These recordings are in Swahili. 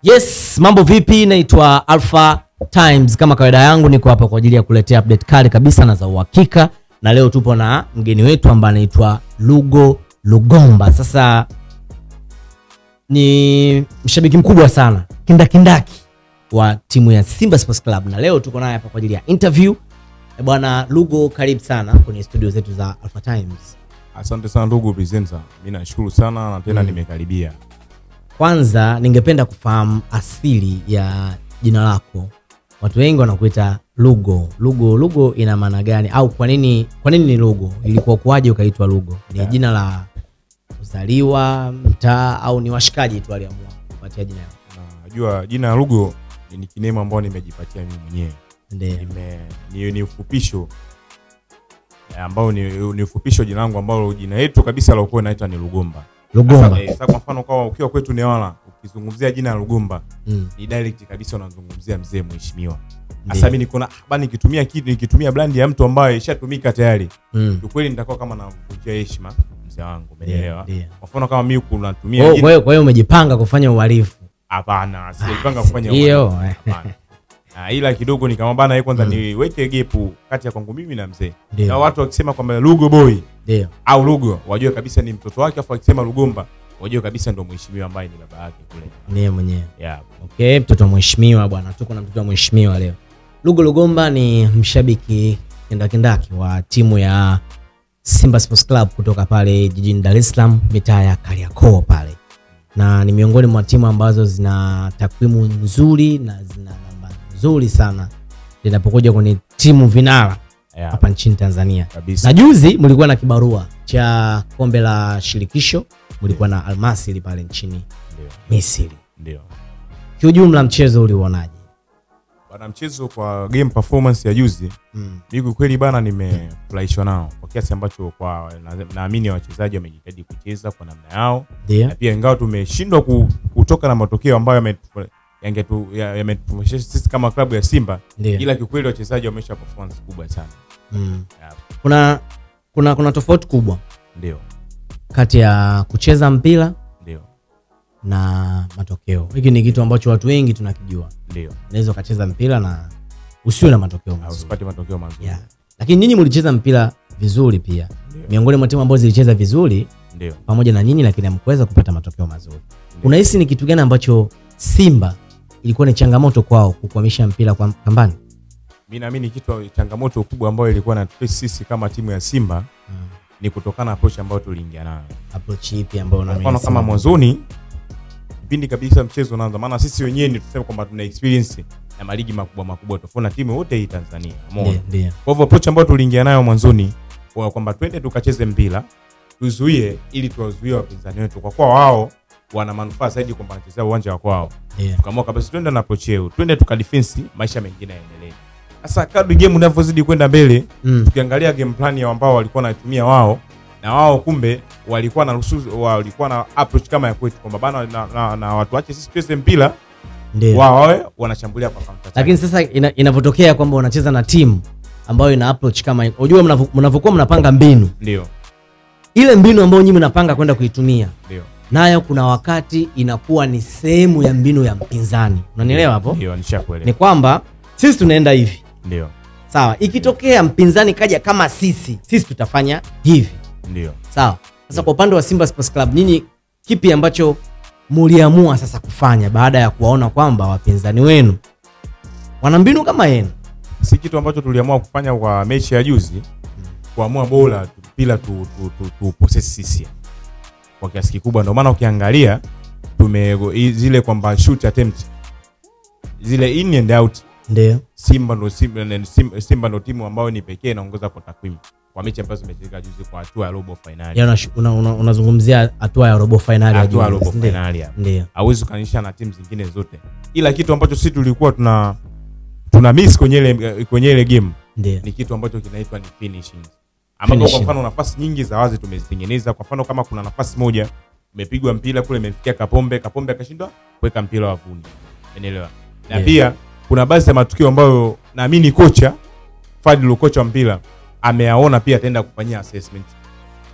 Yes, mambo vipi? Naitwa Alpha Times. Kama kawaida yangu niko hapa kwa ajili ya kuletea update kali kabisa na za uhakika. Na leo tupo na mgeni wetu ambaye anaitwa Lugo Lugomba. Sasa ni mshabiki mkubwa sana, kindakindaki wa timu ya Simba Sports Club. Na leo tuko naye hapa kwa ajili ya interview. Bwana Lugo, karibu sana kwenye studio zetu za Alpha Times. Asante sana ndugu presenter. Mimi nashukuru sana na tena nimekaribia. Kwanza ningependa kufahamu asili ya jina lako. Watu wengi wanakuita Lugo. Lugo ina maana gani, au kwa nini ni Lugo? Ilikuwa kuaje ukaitwa Lugo? Ni jina la kuzaliwa, mtaa, au ni washikaji tu waliamua kupatia jina hilo? Najua jina la Lugo ni kinema ambao nimejipatia mimi mwenyewe. Ndio. Ni ufupisho ambao ni ufupisho jina langu ambalo jina letu kabisa la ukoo inaitwa ni Lugomba. Lugomba. Sasa kwa mfano kwa ukiwa kwetu Newala ukizungumzia jina la Lugomba ni direct kabisa unazungumzia mzee mheshimiwa. Sasa mimi niko na nikitumia brand ya mtu ambaye ishatumika tayari. Kwa kweli nitakuwa kama navunjia heshima mzee wangu, umeelewa? Kwa mfano kama mimi kunatumia jina. Kwa hiyo umejipanga kufanya uhalifu? Hapana, sijapanga kufanya uhalifu. Hapana. Ila kidogo ni kama bana yeye kwanza niweke gap kati ya kwangu mimi na mzee. Na watu wakisema kwamba Lugo boy ndio au Lugo wajue kabisa ni mtoto wake, afu akisema Lugomba wajue kabisa ndio mheshimiwa ambaye ni baba yake kule. Ndiye mwenyewe. Yeah. Okay, mtoto mheshimiwa bwana. Tuko na mtoto mheshimiwa leo. Lugo Lugomba ni mshabiki kindakindaki wa timu ya Simba Sports Club kutoka pale jijini Dar es Salaam, mitaa ya Kariakoo pale. Na ni miongoni mwa timu ambazo zina takwimu nzuri na zina namba nzuri sana linapokuja kwenye timu vinara hapa nchini Tanzania. Kabisa. Na juzi mlikuwa na kibarua cha kombe la shirikisho, mlikuwa na Al Masry pale nchini Misri. Ndio. Kiujumla mchezo ulionaje? Bana, mchezo kwa game performance ya juzi mimi kweli bana nimefurahishwa nao kwa kiasi ambacho kwa naamini wachezaji wamejitahidi kucheza kwa namna yao. Na pia ingawa tumeshindwa kutoka na matokeo ambayo yametuonyesha sisi kama klabu ya Simba, ila kikweli wachezaji wamesha performance kubwa sana. Kuna tofauti kubwa ndio kati ya kucheza mpira ndio na matokeo. Hiki ni kitu ambacho watu wengi tunakijua. Ndio. Unaweza kucheza mpira na usiwe na matokeo mazuri. Usipate matokeo mazuri. Lakini nyinyi mlicheza mpira vizuri pia. Miongoni mwa timu ambazo zilicheza vizuri pamoja na nyinyi, lakini hamkuweza kupata matokeo mazuri. Unahisi ni kitu gani ambacho Simba ilikuwa ni changamoto kwao kukwamisha mpira kwa kambani? Mimi naamini kitu changamoto kubwa ambayo ilikuwa na sisi kama timu ya Simba ni kutokana na approach ambayo tuliingia nayo. Approach ipi ambayo unaamini? Kama mwanzoni kipindi kabisa mchezo unaanza, maana sisi wenyewe ni tuseme kwamba tuna experience na maligi makubwa tofauti na timu yote hii Tanzania. Ndio. Kwa hivyo approach ambayo tuliingia nayo mwanzoni kwa kwamba twende tukacheze mpira, tuzuie ili tuwazuie wapinzani wetu kwa kuwa wao wana manufaa zaidi kwamba wanachezea uwanja wa kwao. Tukaamua kabisa twende na approach yetu, twende tukadefense, maisha mengine yaendelee. Sasa kadri game inavyozidi kwenda mbele, tukiangalia game plan ya ambao walikuwa wanatumia wao, na wao kumbe walikuwa na approach kama ya kwetu kwamba bana na watu wache sisi tucheze mpira, wao wanashambulia kwa counter. Lakini sasa inapotokea kwamba unacheza na timu ambayo ina approach kama, unajua mnavokuwa mnapanga mbinu, ndio ile mbinu ambayo nyinyi mnapanga kwenda kuitumia, ndio nayo kuna wakati inakuwa ni sehemu ya mbinu ya mpinzani. Unanielewa hapo? Ndio, nishakuelewa. Ni kwamba sisi tunaenda hivi. Ndio. Sawa, ikitokea mpinzani kaja kama sisi tutafanya hivi. Ndio. Sawa. Sasa kwa upande wa Simba Sports Club, nyinyi kipi ambacho mliamua sasa kufanya baada ya kuwaona kwamba wapinzani wenu wana mbinu kama yenu? Si kitu ambacho tuliamua kufanya kwa mechi ya juzi, kuamua bora bila tu possess sisi kwa kiasi kikubwa. Ndio maana ukiangalia zile kwamba shoot attempt zile in and out, ndio Simba ndo timu ambayo ni pekee inaongoza kwa takwimu kwa mechi ambazo zimechezeka juzi kwa hatua ya robo finali. Unazungumzia hatua ya robo finali ya juzi. Robo finali. Ndio. Hauwezi kukanisha na timu zingine zote. Ila kitu ambacho sisi tulikuwa tuna miss kwenye ile game ni kitu ambacho kinaitwa ni finishing. Ambapo kwa mfano nafasi nyingi za wazi tumezitengeneza. Kwa mfano kama kuna nafasi moja imepigwa mpira kule imefikia Kapombe akashindwa kuweka mpira wavuni. Umeelewa? Na pia kuna baadhi ya matukio ambayo naamini kocha Fadlu, kocha wa mpira, ameyaona, pia ataenda kufanyia assessment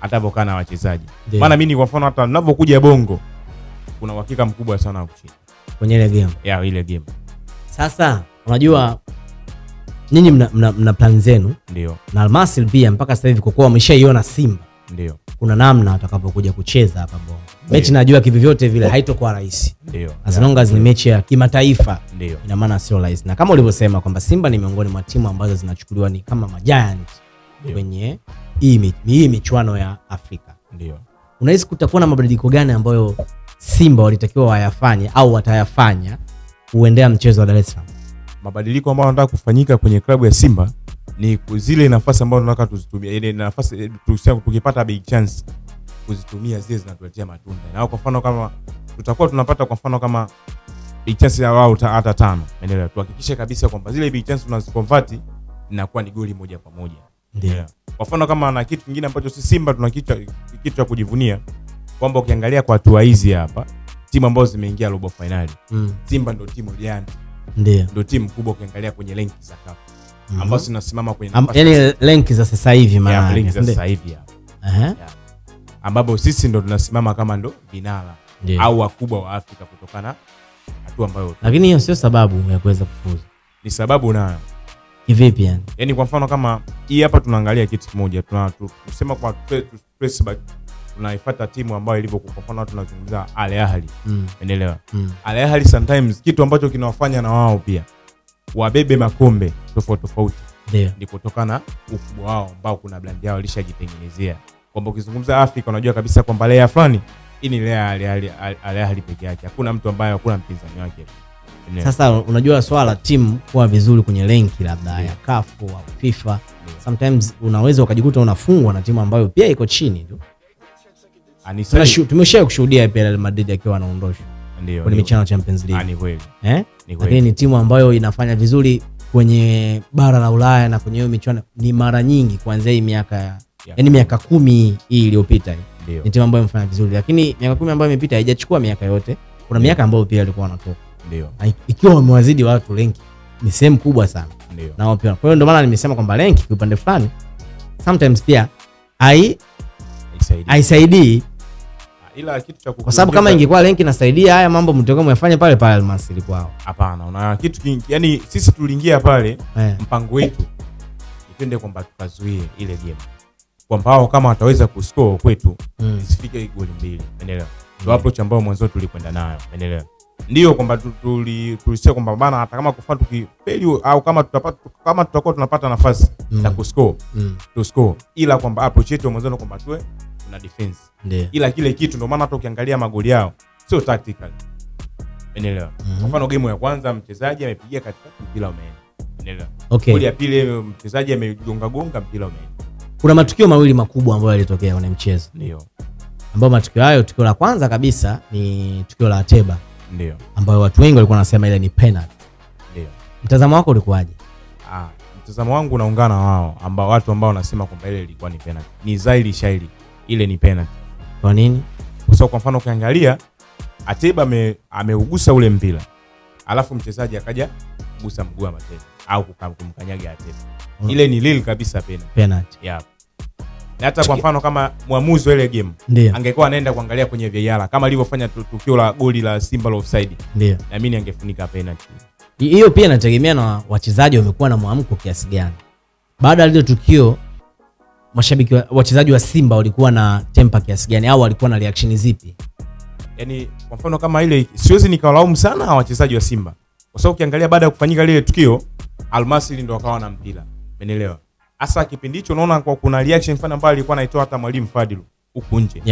atavokaa na wachezaji. Maana mimi kwa mfano hata ninapokuja Bongo kuna uhakika mkubwa sana wa kushinda. kwenye ile game. Ile game. Sasa unajua nyinyi mna plan zenu. Ndio. Na Al Masry pia mpaka sasa hivi kwa kuwa wameshaiona Simba. Ndio. Kuna namna atakapokuja kucheza hapa Bongo. Mechi najua kivivyote vile haitokuwa rahisi. Ndio. As long as ni mechi ya kimataifa. Ndio. Ina maana sio rahisi. Na kama ulivyosema kwamba Simba ni miongoni mwa timu ambazo zinachukuliwa ni kama majiant kwenye hii michuano ya Afrika. Ndio. Unahisi kutakuwa na mabadiliko gani ambayo Simba walitakiwa wayafanye au watayafanya kuendea mchezo wa Dar es Salaam? Mabadiliko ambayo yanataka kufanyika kwenye klabu ya Simba ni zile nafasi ambazo tunataka tuzitumie, ile nafasi tukipata big chance kuzitumia zile zinatuletea matunda. Na kwa mfano kama tutakuwa tunapata kwa mfano kama big chance ya wao hata 5, umeelewa? Tuhakikishe kabisa kwamba zile big chance tunaziconvert inakuwa ni goli moja kwa moja. Ndio. Kwa mfano kama na kitu kingine ambacho si Simba tuna kitu cha kujivunia kwamba ukiangalia kwa hatua hizi hapa timu ambazo zimeingia robo finali, Simba ndio timu giant. Ndio timu kubwa ukiangalia kwenye rank za CAF. Ambazo zinasimama kwenye nafasi. Yaani rank za sasa hivi maana. Rank za sasa hivi hapa. Ambapo sisi ndio tunasimama kama ndo vinara au wakubwa wa Afrika kutokana hatua ambayo. Lakini hiyo sio sababu ya kuweza kufuzu. Ni sababu nayo. Kivipi yani? Yaani kwa mfano kama hii hapa tunaangalia kitu kimoja, tunasema kwa press back tunaifuata timu ambayo ilivyokuwa. Kwa mfano tunazungumza Al Ahly. Umeelewa? Al Ahly sometimes kitu ambacho kinawafanya na wao pia wabebe makombe tofauti. Ni kutokana ukubwa wao ambao kuna brand yao ilishajitengenezea. Kwamba ukizungumza Afrika unajua kabisa kwamba layer fulani hii ni layer Al Ahly peke yake. Hakuna mtu ambaye hakuna mpinzani wake. Sasa unajua swala timu kuwa vizuri kwenye ranki labda ya CAF au FIFA, sometimes unaweza ukajikuta unafungwa na timu ambayo pia iko chini tu. Tumeshawahi kushuhudia pia Real Madrid akiwa anaondoshwa kwenye michuano ya Champions League. Ni kweli. Lakini ni timu ambayo inafanya vizuri kwenye bara la Ulaya na kwenye hiyo michuano ni mara nyingi kuanzia hii miaka yani miaka 10 hii iliyopita hii. Ni timu ambayo imefanya vizuri, lakini miaka 10 ambayo imepita haijachukua miaka yote. Kuna miaka ambayo pia alikuwa anatoka. Ikiwa wamewazidi watu ranki ni sehemu kubwa sana. Nao pia. Kwa hiyo ndio maana nimesema kwamba ranki kwa upande fulani sometimes pia haisaidii. Ila kitu cha kwa sababu kama ingekuwa ranki inasaidia haya mambo mtoko mwefanye pale Al Masry kwao. Hapana, una kitu yani sisi tuliingia pale mpango wetu twende kwamba tukazuie ile game. Kwamba hao kama wataweza kuscore kwetu isifike goli 2, umeelewa? Ndio approach ambayo mwanzo tulikwenda nayo, umeelewa? Ndio kwamba tulisema kwamba bana hata kama kufanya tukifeli au kama tutakuwa tunapata nafasi ya kuscore to score, ila kwamba approach yetu mwanzo kwamba tuwe tuna defense. Ila kile kitu ndio maana hata ukiangalia magoli yao sio tactical, umeelewa? Kwa mfano game ya kwanza mchezaji amepigia katikati mpira umeenda, umeelewa? Goli ya pili mchezaji amegonga mpira umeenda. Kuna matukio mawili makubwa ambayo yalitokea kwenye mchezo. Ndio. Ambao matukio hayo, tukio la kwanza kabisa ni tukio la Ateba. Ndio. Ambayo watu wengi walikuwa wanasema ile ni penalty. Ndio. Mtazamo wako ulikuwaje? Mtazamo wangu unaungana wao ambao watu ambao wanasema kwamba ile ilikuwa ni penalty. Ni zaidi shairi ile ni penalty. Kwa nini? Kwa sababu kwa mfano ukiangalia Ateba ameugusa ule mpira. Alafu mchezaji akaja kugusa mguu wa Ateba au kumkanyaga Ateba. Ile ni lil kabisa penalty. Na hata kwa mfano kama muamuzi wa ile game angekuwa anaenda kuangalia kwenye VAR kama alivyofanya tukio la goli la Simba la offside, na mimi angefunika penalty. Hiyo pia inategemea na wachezaji wamekuwa na muamko kiasi gani. Baada ya ile tukio mashabiki wachezaji wa Simba walikuwa na temper kiasi gani au walikuwa na reaction zipi? Yaani kwa mfano kama ile siwezi nikalaumu sana wachezaji wa Simba. Kwa sababu ukiangalia baada ya kufanyika lile tukio Al Masry ndio akawa na mpira. Umeelewa? Hasa kipindi hicho unaona kwa kuna reaction mfano ambayo alikuwa anaitoa hata mwalimu Fadilu huko nje.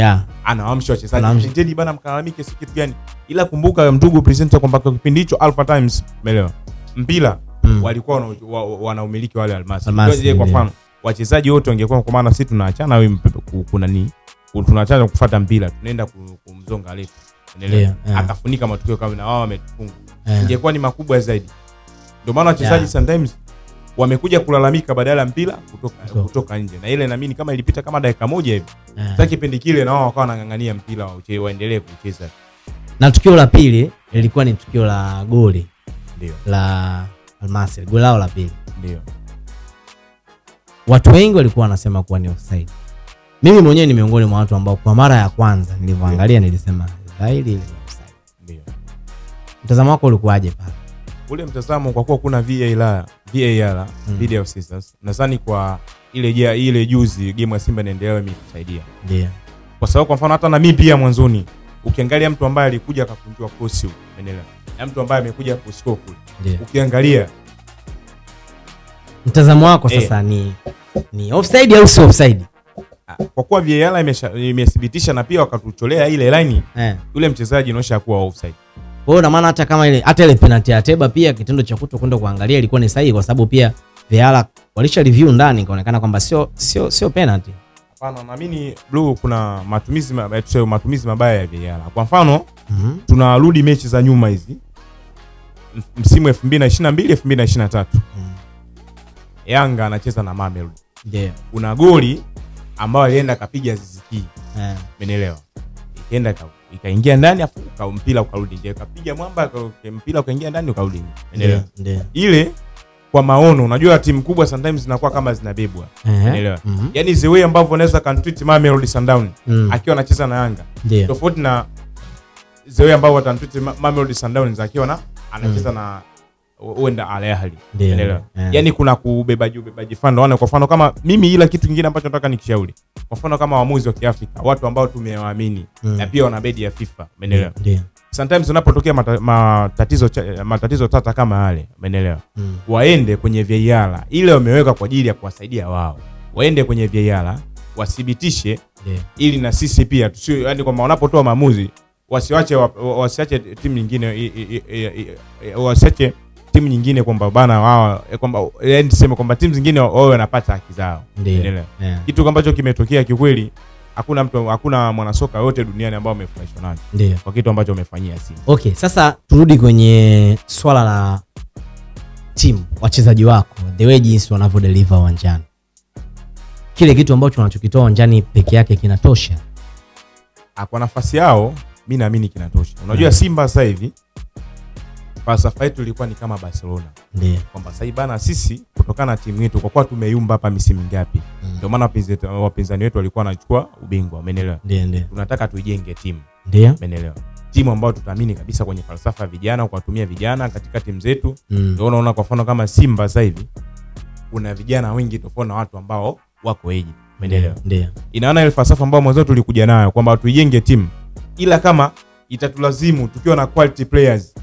Anawaamsha wachezaji. Njeni bana mkalalamike si kitu gani. Ila kumbuka ndugu presenter kwamba kwa kipindi hicho Alpha Times, umeelewa? Mpira walikuwa wanaumiliki wale Al Masry. Kwa mfano wachezaji wote wangekuwa kwa maana sisi tunaachana wewe kuna nini? Tunaachana kufuata mpira, tunaenda kumzonga Alex. Unaelewa? Akafunika matukio kama na wao wametufunga. Ingekuwa ni makubwa zaidi. Ndio maana wachezaji sometimes wamekuja kulalamika badala mpira kutoka nje. Na ile naamini kama ilipita kama dakika moja hivi. Sasa kipindi kile na wao wakawa wanangangania mpira waendelee kucheza. Na tukio la pili lilikuwa ni tukio la goli. Ndio. La Al Masry, goli lao la pili. Ndio. Watu wengi walikuwa wanasema kuwa ni offside. Mimi mwenyewe ni miongoni mwa watu ambao kwa mara ya kwanza nilivyoangalia nilisema dhahiri ile offside. Ndio. Mtazamo wako ulikuwaje pale? Ule mtazamo kwa kuwa kuna VAR video assistance, nadhani kwa ile juzi game ya Simba inaendelea mimi kusaidia. Ndio. Kwa sababu kwa mfano hata na mimi pia mwanzoni ukiangalia mtu ambaye alikuja akakunjwa cross huko, umeelewa? Na mtu ambaye amekuja kuscore kule. Ukiangalia mtazamo wako sasa ni offside au si offside? Kwa kuwa VAR imethibitisha na pia wakatucholea ile line, yule mchezaji inaonyesha kuwa offside. Kwa hiyo na maana hata kama ile penalty ya Ateba pia kitendo cha kutokwenda kuangalia ilikuwa ni sahihi, kwa sababu pia VAR walisha review ndani ikaonekana kwamba sio penalty. Hapana, naamini Blue kuna matumizi mabaya ya VAR. Kwa mfano, tunarudi mechi za nyuma hizi. Msimu 2022 2023. Yanga anacheza na Mamelodi. Ndio. Kuna goli ambao alienda kapiga Aziz Ki. Umeelewa? Ikaenda ikaingia ndani afu mpira ukarudi nje. Kapiga mwamba mpira ukaingia ndani ukarudi nje. Umeelewa? Ndio. Ile kwa maono, unajua timu kubwa sometimes zinakuwa kama zinabebwa. Umeelewa? Yaani the way ambavyo unaweza treat Mamelodi Sundowns akiwa anacheza na Yanga. Tofauti na the way ambavyo atatreat Mamelodi Sundowns akiwa anacheza na uenda Al Ahly. Umeelewa? Yaani kuna kubebaji fano. Kwa mfano kama mimi, ila kitu kingine ambacho nataka nikishauri. Kwa mfano kama waamuzi wa Kiafrika, watu ambao tumewaamini na pia wana bedi ya FIFA, umeelewa? Sometimes unapotokea matatizo tata kama yale, umeelewa? Waende kwenye VAR ile wameweka kwa ajili ya kuwasaidia wao. Waende kwenye VAR, wathibitishe ili na sisi pia tusio, yani kwamba wanapotoa maamuzi wasiache timu nyingine kwamba bana wao kwamba yani tuseme kwamba timu zingine wao wanapata haki zao. Umeelewa? Kitu ambacho kimetokea kikweli, hakuna mwanasoka yote duniani ambao amefurahishwa nacho kwa kitu ambacho wamefanyia Simba. Okay, sasa turudi kwenye swala la timu, wachezaji wako, the way jinsi wanavyo deliver uwanjani. Kile kitu ambacho wanachokitoa uwanjani peke yake kinatosha? Kwa nafasi yao mimi naamini kinatosha. Unajua Simba sasa hivi falsafa yetu ilikuwa ni kama Barcelona. Ndio. Kwamba sasa bana sisi kutokana na timu yetu kwa kuwa tumeyumba hapa misimu mingapi. Ndio maana wapinzani wetu walikuwa wanachukua ubingwa, umeelewa? Ndio. Tunataka tuijenge timu. Ndio. Umeelewa? Timu ambayo tutaamini kabisa kwenye falsafa ya vijana, kwa kutumia vijana katika timu zetu. Ndio unaona kwa mfano kama Simba sasa hivi kuna vijana wengi tofauti na watu ambao wako age. Umeelewa? Ndio. Inaona ile falsafa ambayo mwanzo tulikuja nayo kwamba tuijenge timu. Ila kama itatulazimu tukiwa na quality players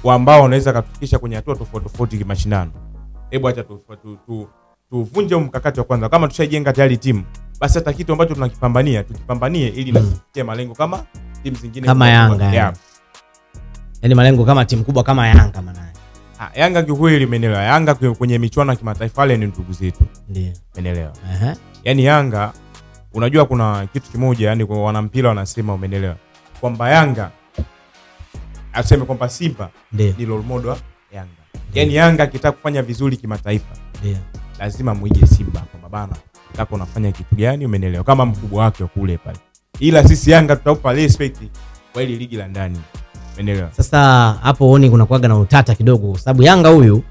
ambao wanaweza kutufikisha kwenye hatua tofauti kimashindano, hebu acha tuvunje mkakati wa kwanza. Kama tushajenga tayari timu, basi hata kitu ambacho tunakipambania tukipambanie ili na tufikie malengo kama timu zingine kama Yanga. Yaani malengo kama timu kubwa kama Yanga maana. Yanga kikweli, umeelewa? Yanga kwenye michuano ya kimataifa wale ni ndugu zetu. Ndio. Umeelewa? Yaani Yanga, unajua kuna kitu kimoja, yani kwa wanampira wanasema, umeelewa? Kwamba Yanga aseme kwamba Simba ni role model wa Yanga. Yaani Yanga akitaka kufanya vizuri kimataifa, lazima muige Simba kwamba bana nataka unafanya kitu gani, umeelewa? Kama mkubwa wake kule pale. Ila sisi Yanga tutaupa respect kwa ile ligi la ndani. Umeelewa? Sasa hapo uone kuna kuaga na utata kidogo, kwa sababu Yanga huyu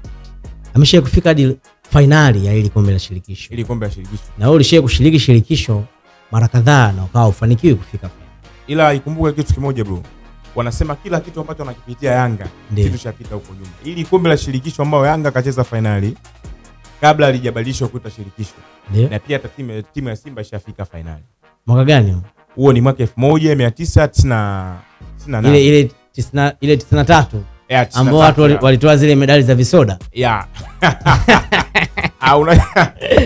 amesha kufika hadi finali ya ile kombe la shirikisho. Ile kombe la shirikisho. Na wewe ulishaye kushiriki shirikisho mara kadhaa na ukao ufanikiwe kufika finali. Ila ikumbuke kitu kimoja bro. Wanasema kila kitu ambacho anakipitia Yanga kitu chapita huko nyuma. Ili kombe la shirikisho ambao Yanga kacheza finali kabla alijabadilishwa kuita shirikisho. Na pia timu ya Simba ishafika finali. Mwaka gani huo? Ni mwaka 1998. Ile 93 ambao watu walitoa zile medali za visoda.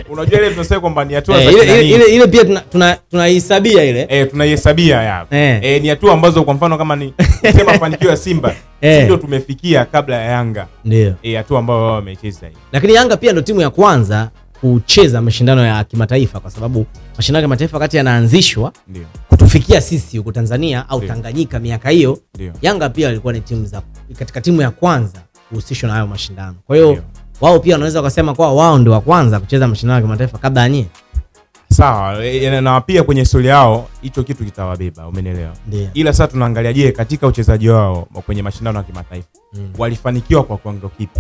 Unajua ile tunasema kwamba ni hatua za ile pia tunahesabia ile. Tunahesabia ni hatua ambazo kwa mfano kama ni sema mafanikio ya Simba ndio tumefikia kabla ya Yanga. Ndio. Hatua ambayo wao wamecheza hii. Lakini Yanga pia ndio timu ya kwanza kucheza mashindano ya kimataifa, kwa sababu mashindano ya kimataifa wakati yanaanzishwa kutufikia sisi huko Tanzania au Tanganyika miaka hiyo, Yanga pia walikuwa ni timu za katika timu ya kwanza kuhusishwa na hayo mashindano. Kwa hiyo wao pia wanaweza kusema kwa wao ndio wa kwanza kucheza mashindano ya kimataifa kabla ya nyie. Sawa, na pia kwenye historia yao hicho kitu kitawabeba, umeelewa? Ila sasa tunaangalia je, katika uchezaji wao kwenye mashindano ya kimataifa walifanikiwa kwa kiwango kipi?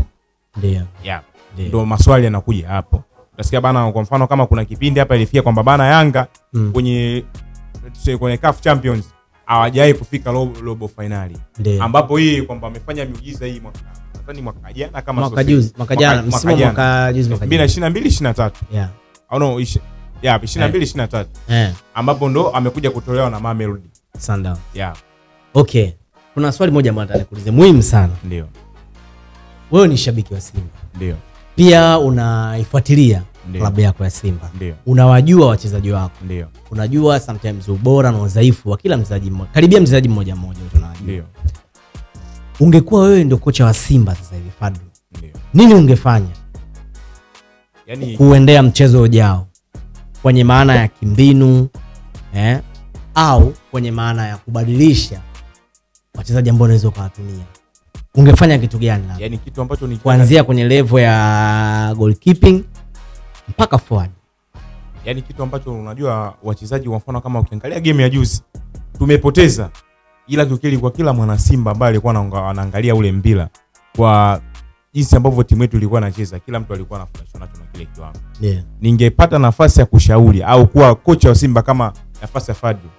Ndio maswali yanakuja hapo. Utasikia bana, kwa mfano kama kuna kipindi hapa ilifia kwamba bana Yanga kwenye CAF Champions hawajai kufika robo finali. Ambapo hii kwamba amefanya miujiza hii mwaka jana kama mwaka juzi, mwaka jana, msimu mwaka juzi, mwaka 2022-23. Yeah. Au no, 22-23. Ambapo ndo amekuja kutolewa na Mamelodi Sundowns. Yeah. Okay. Kuna swali moja ambalo nataka nikuulize muhimu sana. Ndio. Wewe ni shabiki wa Simba. Ndio. Pia unaifuatilia klabu yako ya Simba. Ndio. Unawajua wachezaji wako. Ndio. Unajua sometimes ubora na udhaifu wa kila mchezaji mmoja. Karibia mchezaji mmoja mmoja tunajua. Ndio. Ungekuwa wewe ndio kocha wa Simba sasa hivi Fadlu. Ndio. Nini ungefanya? Yaani kuendea mchezo ujao kwenye maana ya kimbinu au kwenye maana ya kubadilisha wachezaji ambao unaweza kuwatumia. Ungefanya kitu gani labda? Yaani kitu ambacho ni kuanzia kwenye level ya goalkeeping mpaka forward. Yaani kitu ambacho unajua wachezaji wa mfano kama ukiangalia game ya juzi tumepoteza, ila kiukili kwa kila mwana Simba ambaye alikuwa anaangalia ule mpira kwa jinsi ambavyo timu yetu ilikuwa inacheza, kila mtu alikuwa anafurahishwa nacho na kile kiwango. Yeah. Ningepata nafasi ya kushauri au kuwa kocha wa Simba kama nafasi ya Fadlu,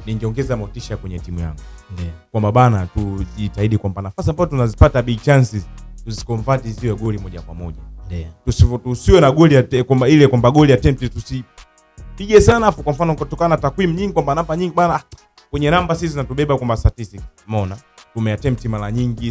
ningeongeza motisha kwenye timu yangu. Yeah. Kwamba bana tujitahidi kwamba nafasi ambazo tunazipata big chances tuziconvert ziwe goli moja kwa moja. Yeah. Tusiwe na goli kwamba ile kwamba goli attempt tusipige sana afu kwa mfano kutokana na takwimu nyingi kwamba namba nyingi bana kwenye namba sisi zinatubeba kwamba statistics. Umeona? Tumeattempt mara nyingi.